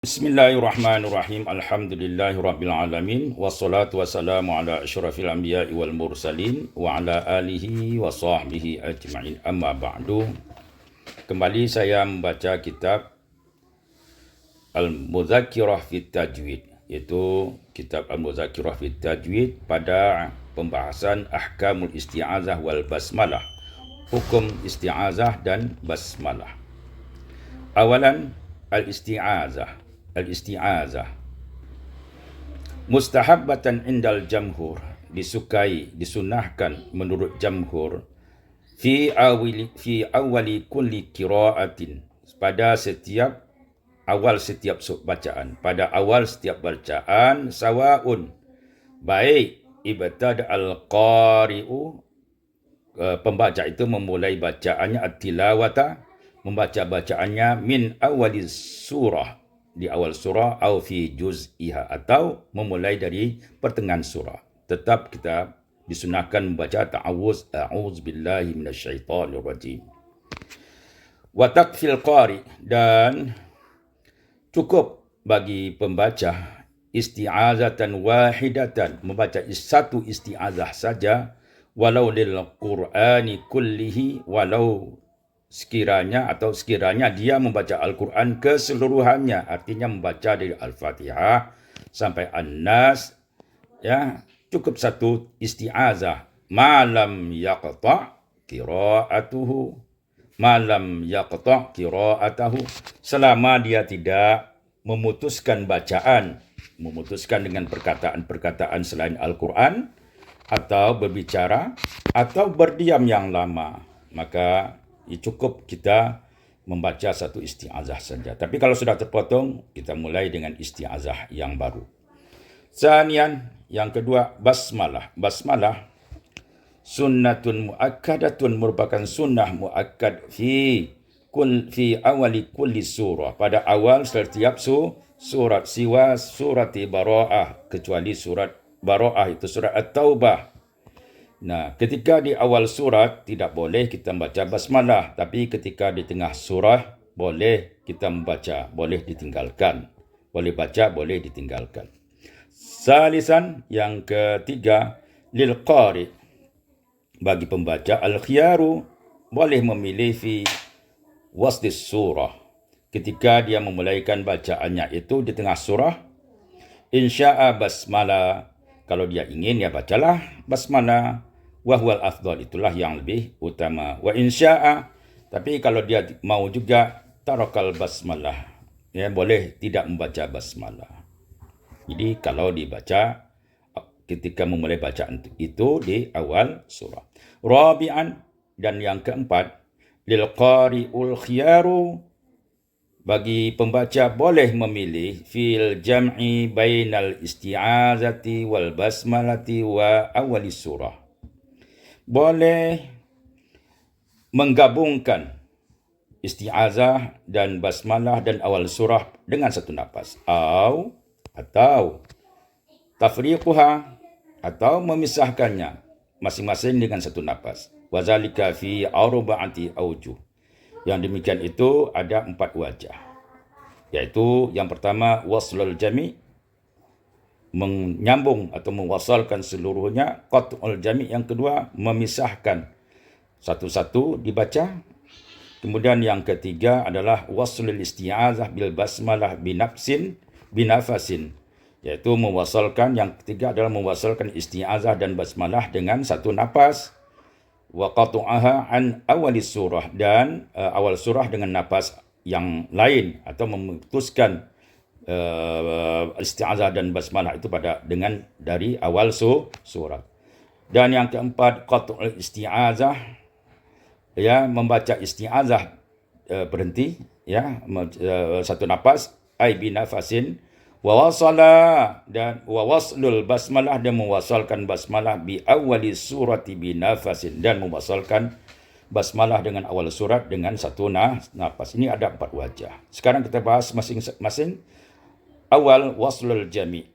Bismillahirrahmanirrahim. Alhamdulillahirrabbilalamin. Wassalatu wassalamu ala asyrafil anbiya'i wal mursalin wa ala alihi wa sahbihi ajma'in. Amma ba'du. Kembali saya membaca kitab Al-Mudzakkirah fit Tajwid, iaitu kitab Al-Mudzakkirah fit Tajwid pada pembahasan ahkamul isti'azah wal basmalah, hukum isti'azah dan basmalah. Awalan, al-isti'azah. Al-isti'azah mustahabbatan indal jamhur, disukai, disunahkan menurut jamhur, fi awali kulli qiraatin, pada setiap awal setiap bacaan, pada awal setiap bacaan, sawaun, baik ibtada al-qari'u, pembaca itu memulai bacaannya, at-tilawata, membaca bacaannya, min awali surah, di awal surah, atau fi juz'iha, atau memulai dari pertengahan surah. Tetap kita disunahkan membaca ta'awuz, a'udzu billahi minasyaitonir rajim. Wa takfil qari, dan cukup bagi pembaca isti'azatan wahidatan, membaca satu isti'azah saja, walau lil Qur'ani kullihi, walau sekiranya dia membaca Al-Quran keseluruhannya, artinya membaca dari Al-Fatihah sampai An-Nas, ya, cukup satu isti'azah. Malam yaqta' qira'atuhu, malam yaqta' qira'atahu, selama dia tidak memutuskan bacaan, memutuskan dengan perkataan-perkataan selain Al-Quran, atau berbicara, atau berdiam yang lama, maka cukup kita membaca satu isti'azah saja. Tapi kalau sudah terpotong, kita mulai dengan isti'azah yang baru. Sanian, yang kedua, basmalah. Basmalah sunnatun muakkadatun, merupakan sunnah muakkad fi awali kulli surah, pada awal setiap surat, siwa surati Bara'ah, kecuali surat Bara'ah, itu surat At-Taubah. Nah, ketika di awal surat tidak boleh kita membaca basmalah, tapi ketika di tengah surah boleh kita membaca, boleh ditinggalkan. Boleh baca, boleh ditinggalkan. Salisan, yang ketiga, lil qari, bagi pembaca, al-khiyaru, boleh memilih fi wasdis surah, ketika dia memulaikan bacaannya itu di tengah surah. Insya'a basmalah, kalau dia ingin ya bacalah basmalah. Wahwal afdal, itulah yang lebih utama. Wa insya'a, tapi kalau dia mau juga, tarakal basmalah, ya, boleh tidak membaca basmalah. Jadi kalau dibaca ketika memulai bacaan itu di awal surah. Rabi'an, dan yang keempat, lil qari'ul khiyaru, bagi pembaca boleh memilih fil jam'i bainal isti'azati wal basmalati wa awali surah, boleh menggabungkan isti'azah dan basmalah dan awal surah dengan satu nafas, atau tafriquha, atau memisahkannya masing-masing dengan satu nafas. Wazalika fi arba'ati aujuh, yang demikian itu ada 4 wajah, yaitu yang pertama waslul jami', menyambung atau mewasalkan seluruhnya. Qat'ul jami', yang kedua memisahkan satu-satu dibaca. Kemudian yang ketiga adalah waslul isti'azah bil basmalah binafasin, yaitu mewasalkan, yang ketiga adalah mewasalkan isti'azah dan basmalah dengan satu nafas. Wa qatu'aha an awali surah, dan awal surah dengan nafas yang lain, atau memutuskan isti'azah dan basmalah itu dengan dari awal surat. Dan yang keempat, qat'ul isti'azah, ya, membaca isti'azah berhenti, ya, satu nafas, ai binafasin, wa wasala, dan wa waslul basmalah, dan mewasalkan basmalah bi awali surati binafasin, dan mewasalkan basmalah dengan awal surat dengan satu nafas. Ini ada 4 wajah. Sekarang kita bahas masing-masing. Awal, waslul jami',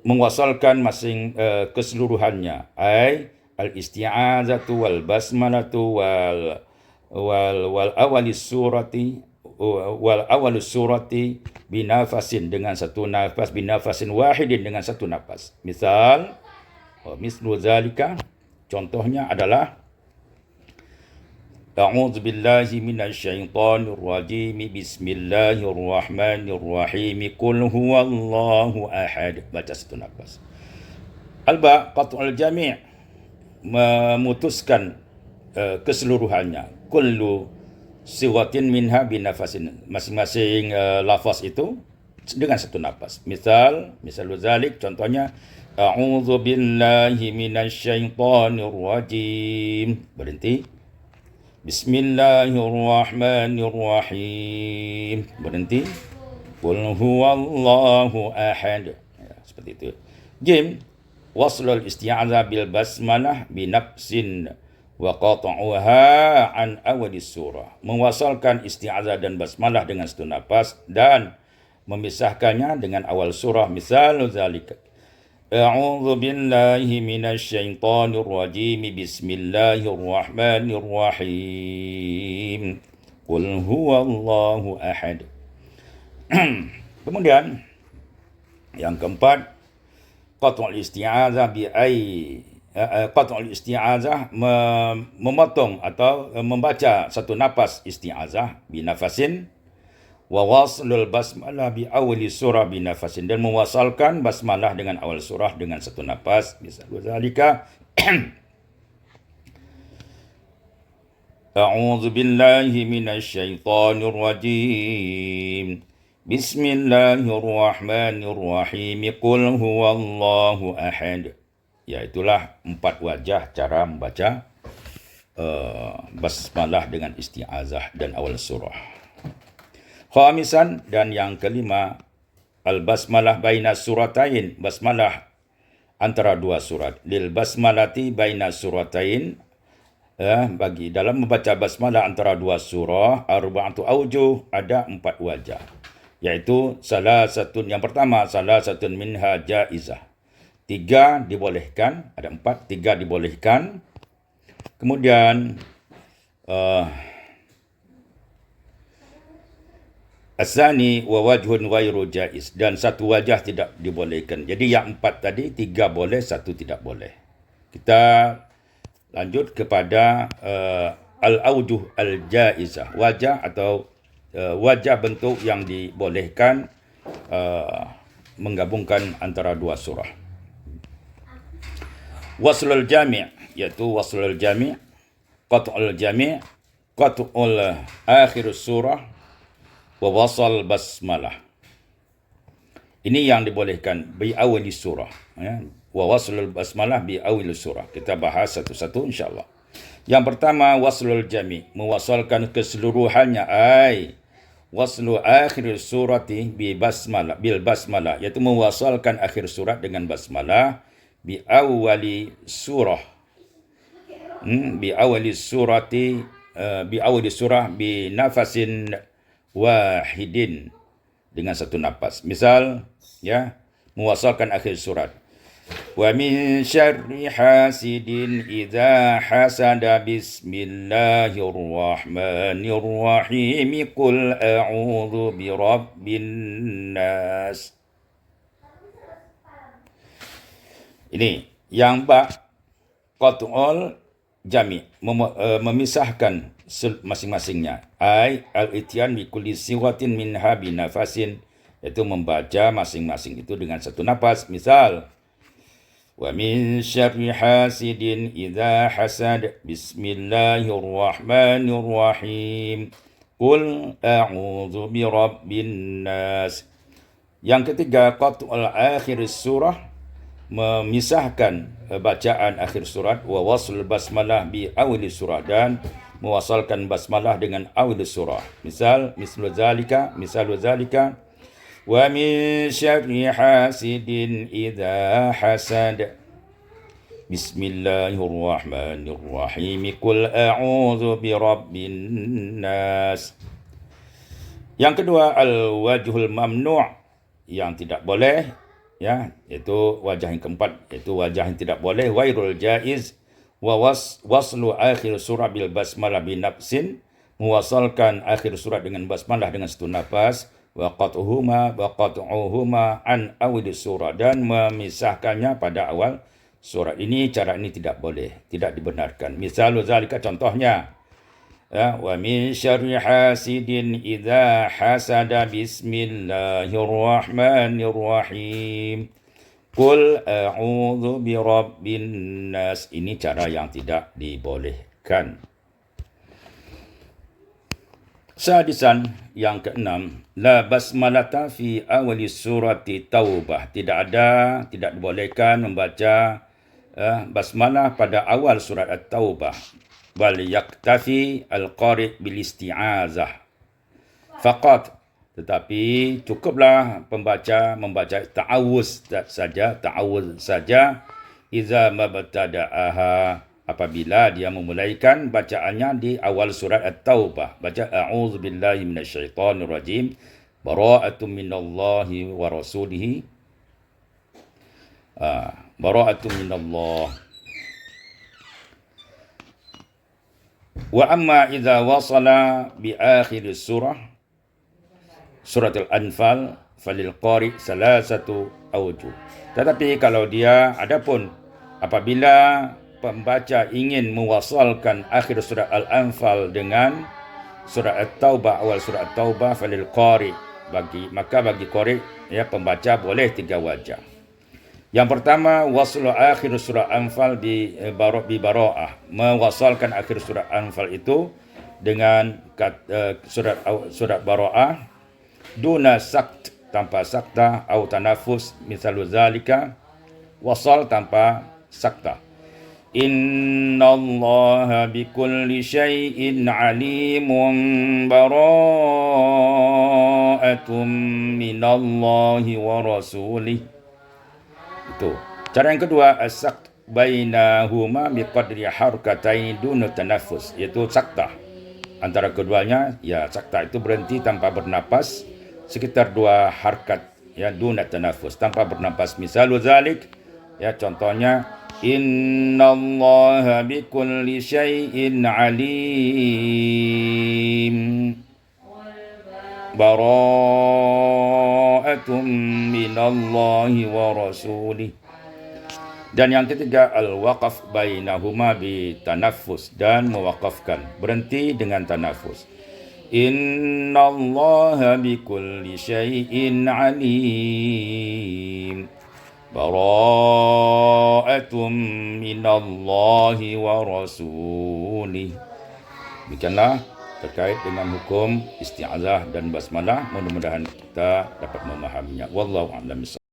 mewasalkan keseluruhannya, ai al-isti'azatu wal basmalatu wal awali surati wal awalus surati binafasin dengan satu nafas, binafasin wahidin dengan satu nafas. Misal, mislu zalika, contohnya adalah A'udzu billahi minasyaitonir rajim. Bismillahirrahmanirrahim. Qul huwallahu ahad. Baca satu nafas. Alba qat'ul jami' memutuskan keseluruhannya. Kullu siwatin minha binafasin. Masing-masing lafaz itu dengan satu nafas. Misal zalik, contohnya A'udzu billahi minasyaitonir rajim. Berhenti. Bismillahirrahmanirrahim. Berhenti. Qul huwallahu ahad. Ya, seperti itu. Jim, waslul isti'adzah bil basmalah binafsin wa qata'uha an awadis surah. Mewasalkan isti'adzah dan basmalah dengan satu nafas dan memisahkannya dengan awal surah. Misal zalika. A'udzu billahi minasyaitonir rajim. Bismillahirrahmanirrahim. Qul huwallahu ahad. Kemudian yang keempat, qat'ul isti'adzah qat'ul isti'adzah memotong atau membaca satu nafas isti'adzah binafasin wa waslul basmalah bi awali surah binafasin, dan mewasalkan basmalah dengan awal surah dengan satu nafas. Misalnya zalika A'udzu billahi minasyaitonir rajim. Bismillahirrahmanirrahim. Qul huwallahu ahad. Ya, itulah 4 wajah cara membaca basmalah dengan isti'azah dan awal surah. Khamisan, dan yang kelima, al-basmalah baina suratain, basmalah antara dua surat. Lil basmalati baina suratain, bagi dalam membaca basmalah antara dua surah, arba'atu aujuh, ada 4 wajah. Yaitu yang pertama, salah satu minha jaizah. 3 dibolehkan, ada 4, 3 dibolehkan. Kemudian asani wa wajhun ghairu jaiz, dan satu wajah tidak dibolehkan. Jadi yang 4 tadi, 3 boleh, 1 tidak boleh. Kita lanjut kepada al-aujuh al-jaizah, wajah atau wajah bentuk yang dibolehkan menggabungkan antara dua surah. Waslul jami', yaitu waslul jami', qat'ul jami', qat'ul akhir surah, wa wasal basmalah. Ini yang dibolehkan bi awal surah, ya. Wa waslul basmalah bi awal surah. Kita bahas satu-satu insya-Allah. Yang pertama, waslul jami', mewasalkan keseluruhannya, waslu akhir surati bi basmalah, bil basmalah, yaitu mewasalkan akhir surat dengan basmalah bi awali surah. Bi awali surati, bi awali surah bi nafasin wahidin, dengan satu nafas. Misal, ya, mewasalkan akhir surat. Wa min syarri hasidin idza hasada, bismillahirrahmanirrahim. Qul a'udzu birabbin nas. Ini yang qat'ul jami', memisahkan masing-masingnya. Al-ityan bi kulli siwatin minha binafasin, yaitu membaca masing-masing itu dengan satu nafas. Misal, wa min syarri hasidin idza hasad, bismillahirrahmanirrahim. Qul a'udzu birabbin nas. Yang ketiga, qat'ul akhir surah, memisahkan bacaan akhir surat, wa wasl basmalah bi awal surah, dan mewasalkan basmalah dengan awal surah. Misal zalika, wa min syarri hasidin idza hasad, bismillahirrahmanirrahim. Qul a'udzu birabbin nas. Yang kedua, al-wajhul mamnu', yang tidak boleh, ya, itu wajah yang keempat, yaitu wajah yang tidak boleh, wairul jaiz, wa waslu akhir surah bil basmalah bi nafsin, mewasalkan akhir surat dengan basmalah dengan satu nafas. wa qat'uhuma an awil surah, dan memisahkannya pada awal surat. Ini cara ini tidak boleh, tidak dibenarkan. Misalnya zalika, contohnya, wa min syarri hasidin idza hasada, bismillahirrahmanirrahim, qul a'udzu birabbin nas. Ini cara yang tidak dibolehkan. Sadisan, yang keenam, la basmalata fi awali surati Taubah. Tidak dibolehkan membaca basmalah pada awal surat At-Taubah. Bal yaktafi al-qari' bil isti'azah faqat. Tetapi cukuplah pembaca membaca ta'awuz saja, iza mabtada'aha, apabila dia memulaikan bacaannya di awal surat At-Taubah. Baca a'udzubillahi minasyaitonirrajim, bara'atun minallahi wa rasulihi, bara'atun minallah. Wa amma idza wasala bi akhir surah, surat Al-Anfal, falil qari salasatu awjuh. Tetapi kalau dia adapun apabila pembaca ingin mewasalkan akhir surat Al-Anfal dengan surat At-Taubah, awal surat At-Taubah, falil qari, maka bagi qari, pembaca boleh 3 wajah. Yang pertama, waslu akhir surat Anfal bi bara'ah, mewasalkan akhir surat Anfal itu dengan surat bara'ah, duna sakt, tanpa sakta, atau tanafus, misalu zalika, wasal tanpa sakta. Innallaha bikulli syai'in alimun, bara'atum minallahi wa rasulih. Itu. Cara yang kedua, as-sakt bainahuma biqadri harkatain duna tanafus, iaitu sakta. Antara keduanya, sakta itu berhenti tanpa bernapas sekitar 2 harkat, duna tanafus, tanpa bernapas. Misalu zalik, contohnya, innallaha bikulli syai'in alim, bara'atum minallahi wa rasulih. Dan yang ketiga, al-waqaf bainahuma bi tanaffus, dan mewakafkan, berhenti dengan tanafus. Innallaha bikulli syai'in alim, bara'atum minallahi wa rasulih. Demikianlah terkait dengan hukum isti'azah dan basmalah. Mudah-mudahan kita dapat memahaminya. Wallahu a'lam bishawab.